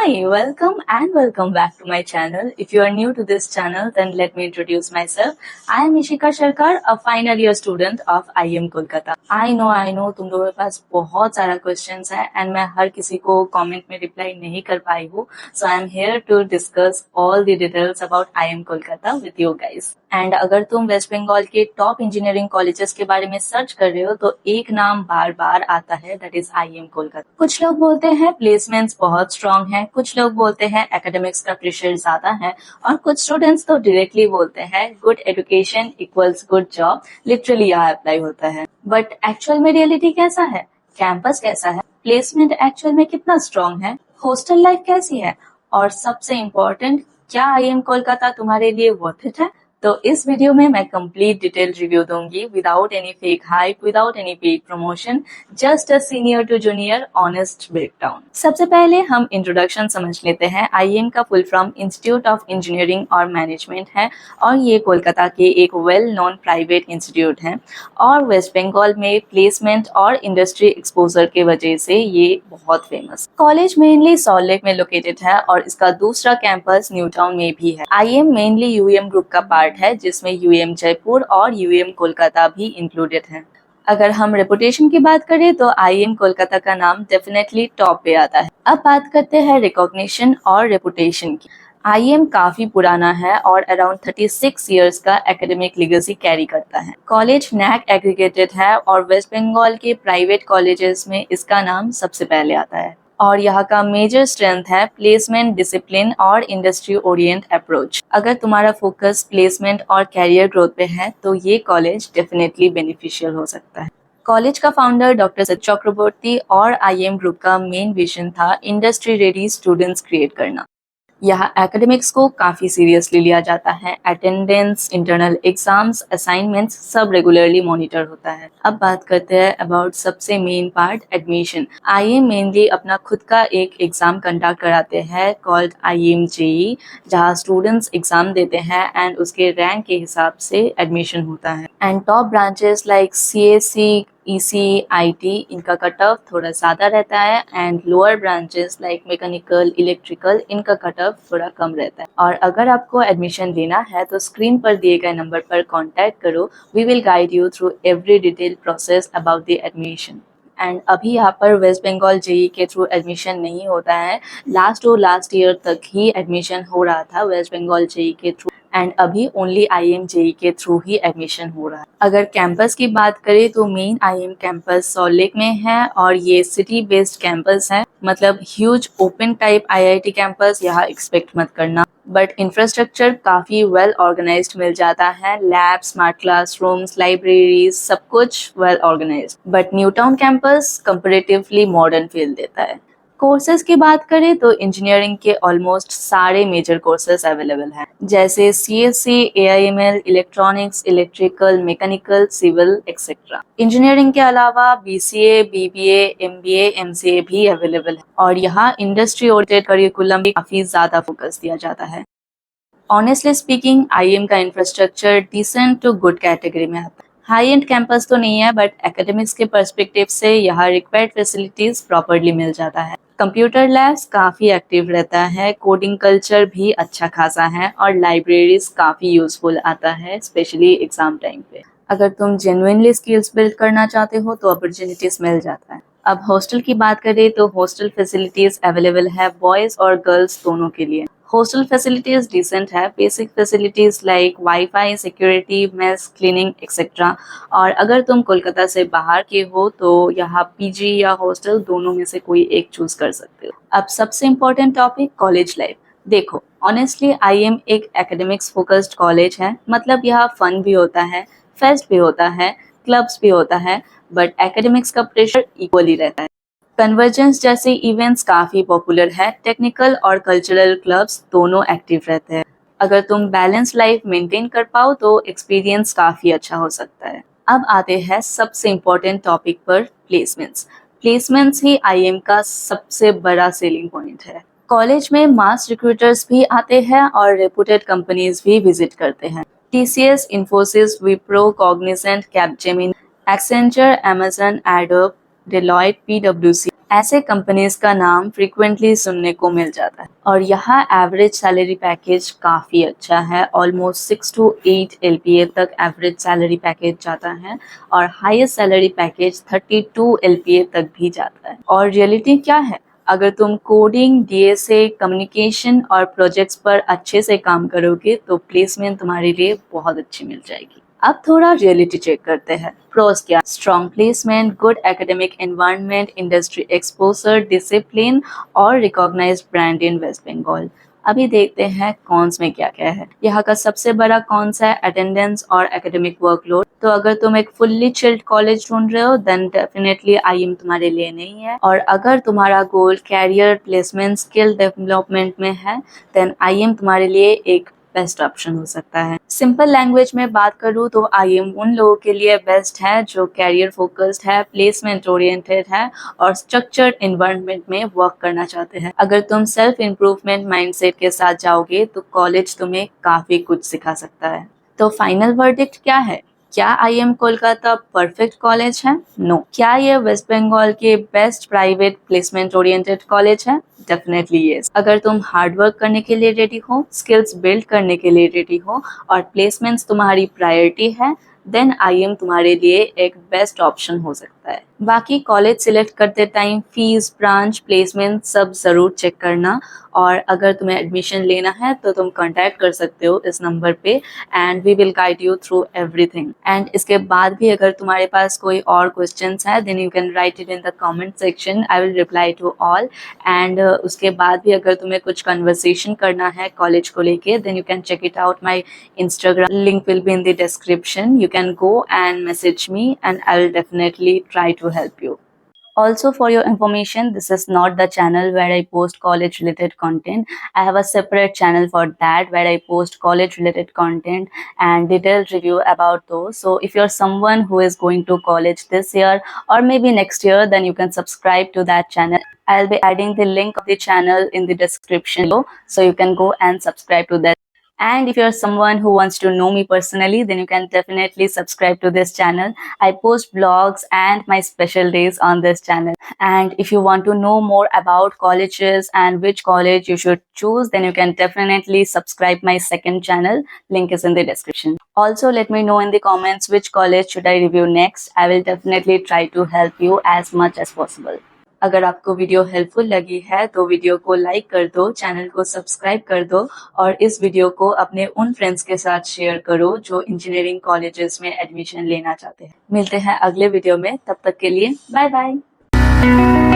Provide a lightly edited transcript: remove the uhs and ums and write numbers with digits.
Hi, welcome and welcome back to my channel. If you are new to this channel, then let me introduce myself. I am Ishika Sharkar, a final year student of IM Kolkata. I know, तुम लोगों के पास बहुत सारा questions है and मैं हर किसी को comment में reply नहीं कर पाई हूँ. So I am here to discuss all the details about IM Kolkata with you guys. And अगर तुम वेस्ट बंगाल के टॉप इंजीनियरिंग कॉलेजेस के बारे में सर्च कर रहे हो तो एक नाम बार बार आता है, दैट इज IM कोलकाता. कुछ लोग बोलते हैं प्लेसमेंट्स बहुत स्ट्रांग है, कुछ लोग बोलते हैं एकेडमिक्स का प्रेशर ज्यादा है और कुछ स्टूडेंट्स तो डायरेक्टली बोलते हैं good education equals good job. Literally यहाँ अप्लाई होता है. बट एक्चुअल में रियलिटी कैसा है? कैंपस कैसा है? प्लेसमेंट एक्चुअल में कितना स्ट्रांग है? हॉस्टल लाइफ कैसी है? और सबसे इम्पोर्टेंट, क्या IM कोलकाता तुम्हारे लिए वर्थ इट है? तो इस वीडियो में मैं कंप्लीट डिटेल रिव्यू दूंगी without any fake hype, without any paid promotion, just a senior to junior honest breakdown. सबसे पहले हम इंट्रोडक्शन समझ लेते हैं. IM का full form institute of engineering और मैनेजमेंट है और ये कोलकाता के एक वेल नोन प्राइवेट इंस्टीट्यूट है और वेस्ट बंगाल में प्लेसमेंट और इंडस्ट्री एक्सपोजर के वजह से ये बहुत famous. College mainly salt Lake में लोकेटेड है और इसका दूसरा कैंपस न्यू टाउन में भी है. IM मेनली UM ग्रुप का पार्ट है जिसमें UM जयपुर और UM कोलकाता भी इंक्लूडेड है. अगर हम रेपुटेशन की बात करें तो IM कोलकाता का नाम डेफिनेटली टॉप पे आता है. अब बात करते हैं रिकॉग्निशन और रेपुटेशन की. IM काफी पुराना है और अराउंड 36 इयर्स का एकेडमिक लीगेसी कैरी करता है. कॉलेज NAC एग्रीगेटेड है और वेस्ट बंगाल के प्राइवेट कॉलेजेस में इसका नाम सबसे पहले आता है. और यहाँ का मेजर स्ट्रेंथ है प्लेसमेंट डिसिप्लिन और इंडस्ट्री ओरिएंट अप्रोच. अगर तुम्हारा फोकस प्लेसमेंट और कैरियर ग्रोथ पे है तो ये कॉलेज डेफिनेटली बेनिफिशियल हो सकता है. कॉलेज का फाउंडर डॉक्टर सचिन चक्रवर्ती और IM ग्रुप का मेन विजन था इंडस्ट्री रेडी स्टूडेंट्स क्रिएट करना. यहाँ एकेडमिक्स को काफी सीरियसली लिया जाता है. अटेंडेंस, इंटरनल एग्जाम्स, असाइनमेंट्स सब रेगुलरली मॉनिटर होता है. अब बात करते हैं अबाउट सबसे main part, admission. IM mainly अपना खुद का एक एग्जाम कंडक्ट कराते हैं कॉल्ड IM JEE, जहाँ स्टूडेंट्स एग्जाम देते हैं एंड उसके रैंक के हिसाब से एडमिशन होता है. And top branches like CSE, EC, IT इनका कट ऑफ थोड़ा ज़्यादा रहता है and lower branches like mechanical, electrical इनका कट ऑफ थोड़ा कम रहता है. और अगर आपको एडमिशन लेना है तो स्क्रीन पर दिए गए नंबर पर कांटेक्ट करो. We will guide you through every detail process about the admission. And अभी यहाँ पर वेस्ट बंगाल JEE के थ्रू एडमिशन नहीं होता है. लास्ट ईयर तक ही एडमिशन हो रहा था वेस्ट बंगाल JEE के थ्रू एंड अभी ओनली IM JEE के थ्रू ही एडमिशन हो रहा है. अगर कैंपस की बात करें तो main IM campus Salt Lake में है और ये सिटी बेस्ड कैंपस है. मतलब huge open type IIT campus यहाँ एक्सपेक्ट मत करना. बट इंफ्रास्ट्रक्चर काफी वेल ऑर्गेनाइज्ड मिल जाता है. लैब, स्मार्ट क्लासरूम्स, लाइब्रेरीज सब कुछ well organised. But New Town campus comparatively modern feel देता है. कोर्सेज की बात करें तो इंजीनियरिंग के ऑलमोस्ट सारे मेजर कोर्सेज अवेलेबल हैं, जैसे CSC, AIML, electronics, electrical, mechanical, civil etcetera. Engineering के अलावा BCA, BBA, MBA, MCA भी अवेलेबल है और यहाँ इंडस्ट्री ओरिएंटेड करिकुलम भी काफी ज्यादा फोकस दिया जाता है. ऑनेस्टली स्पीकिंग IM का infrastructure decent to good category में आता है. हाई एंड कैंपस तो नहीं है बट एकेडमिक्स के पर्सपेक्टिव से यहाँ रिक्वायर्ड फैसिलिटीज प्रॉपरली मिल जाता है. कंप्यूटर लैब्स काफी एक्टिव रहता है, कोडिंग कल्चर भी अच्छा खासा है और लाइब्रेरीज काफी यूजफुल आता है स्पेशली एग्जाम टाइम पे. अगर तुम जेन्युइनली स्किल्स बिल्ड करना चाहते हो तो अपॉर्चुनिटीज मिल जाता है. अब हॉस्टल की बात करें तो हॉस्टल फैसिलिटीज अवेलेबल है बॉयज और गर्ल्स दोनों के लिए. हॉस्टल फैसिलिटीज डिसेंट है. Basic facilities like wifi, security, mess, cleaning etcetera. और अगर तुम कोलकाता से बाहर के हो तो यहाँ PG या हॉस्टल दोनों में से कोई एक चूज कर सकते हो. अब सबसे इम्पोर्टेंट टॉपिक, कॉलेज लाइफ. देखो ऑनेस्टली IM एक एकेडमिक्स फोकस्ड कॉलेज है. मतलब यहाँ फन भी होता है, फेस्ट भी होता है, क्लब्स भी होता है, बट एकेडमिक्स का प्रेशर इक्वली रहता है. कन्वर्जेंस जैसे इवेंट्स काफी पॉपुलर है. टेक्निकल और कल्चरल क्लब्स दोनों एक्टिव रहते हैं. अगर तुम बैलेंस लाइफ मेंटेन कर पाओ तो एक्सपीरियंस काफी अच्छा हो सकता है. अब आते हैं सबसे इम्पोर्टेंट टॉपिक पर, प्लेसमेंट्स. प्लेसमेंट्स ही IM का सबसे बड़ा सेलिंग पॉइंट है. कॉलेज में मास रिक्रूटर्स भी आते हैं और रेपुटेड कंपनीज भी विजिट करते हैं. TCS, Infosys, Wipro, Cognizant, Capgemini, Accenture, Amazon, Adobe Deloitte, PwC, ऐसे कंपनीज का नाम फ्रीक्वेंटली सुनने को मिल जाता है और यहाँ एवरेज सैलरी पैकेज काफ़ी अच्छा है। ऑलमोस्ट 6 to 8 LPA तक एवरेज सैलरी पैकेज जाता है और हाईएस्ट सैलरी पैकेज 32 LPA तक भी जाता है। और रियलिटी क्या है, अगर तुम कोडिंग, DSA, कम्युनिकेशन और प्रोजेक्ट्स पर अच्छे से काम करोगे तो प्लेसमेंट तुम्हारे लिए बहुत अच्छी मिल जाएगी। अब थोड़ा रियलिटी चेक करते हैं। प्रोस क्या? Strong placement, good academic environment, industry exposure, discipline और recognised brand in West Bengal. अभी देखते हैं कॉन्स में क्या क्या है। यहाँ का सबसे बड़ा कॉन्स है अटेंडेंस और एकेडमिक वर्कलोड। तो अगर तुम एक फुल्ली चिल्ड कॉलेज ढूंढ रहे हो देन डेफिनेटली IM तुम्हारे लिए नहीं है। और अगर तुम्हारा गोल कैरियर, प्लेसमेंट, स्किल डेवलपमेंट में है देन IM तुम्हारे लिए एक बेस्ट ऑप्शन हो सकता है। सिंपल लैंग्वेज में बात करूँ तो IM उन लोगों के लिए बेस्ट है जो कैरियर फोकस्ड है, प्लेसमेंट ओरिएंटेड है और स्ट्रक्चर्ड एनवायरनमेंट में वर्क करना चाहते हैं। अगर तुम सेल्फ इम्प्रूवमेंट माइंडसेट के साथ जाओगे तो कॉलेज तुम्हें काफी कुछ सिखा सकता है। तो फाइनल वर्डिक्ट क्या है? क्या IM कोलकाता परफेक्ट कॉलेज है? नो। क्या ये वेस्ट बंगाल के best private placement oriented college है? Definitely yes. अगर तुम हार्ड वर्क करने के लिए रेडी हो, स्किल्स बिल्ड करने के लिए रेडी हो और प्लेसमेंट्स तुम्हारी प्रायोरिटी है देन IM तुम्हारे लिए एक बेस्ट ऑप्शन हो सकता है। बाकी कॉलेज सिलेक्ट करते टाइम फीस, ब्रांच, प्लेसमेंट सब जरूर चेक करना और अगर तुम्हें एडमिशन लेना है तो तुम कांटेक्ट कर सकते हो इस नंबर पे and we will guide you through everything. And इसके बाद भी अगर तुम्हारे पास कोई और क्वेश्चंस है then you can write it in the comment section, I will reply to all. And उसके बाद भी अगर तुम्हें कुछ कन्वर्सेशन करना है कॉलेज को लेके then you can check it out my Instagram, link will be in the description. You can go and message me and I will definitely try to help you. Also, for your information, this is not the channel where I post college related content. I have a separate channel for that where I post college related content and detailed review about those. So if you're someone who is going to college this year or maybe next year, then you can subscribe to that channel. I'll be adding the link of the channel in the description below, so you can go and subscribe to that. And if you're someone who wants to know me personally, then you can definitely subscribe to this channel. I post vlogs and my special days on this channel. And if you want to know more about colleges and which college you should choose, then you can definitely subscribe my second channel. Link is in the description. Also, let me know in the comments which college should I review next. I will definitely try to help you as much as possible. अगर आपको video helpful लगी है तो video को like कर दो, channel को subscribe कर दो और इस वीडियो को अपने उन फ्रेंड्स के साथ शेयर करो जो इंजीनियरिंग कॉलेजेस में एडमिशन लेना चाहते हैं। मिलते हैं अगले वीडियो में, तब तक के लिए बाय बाय।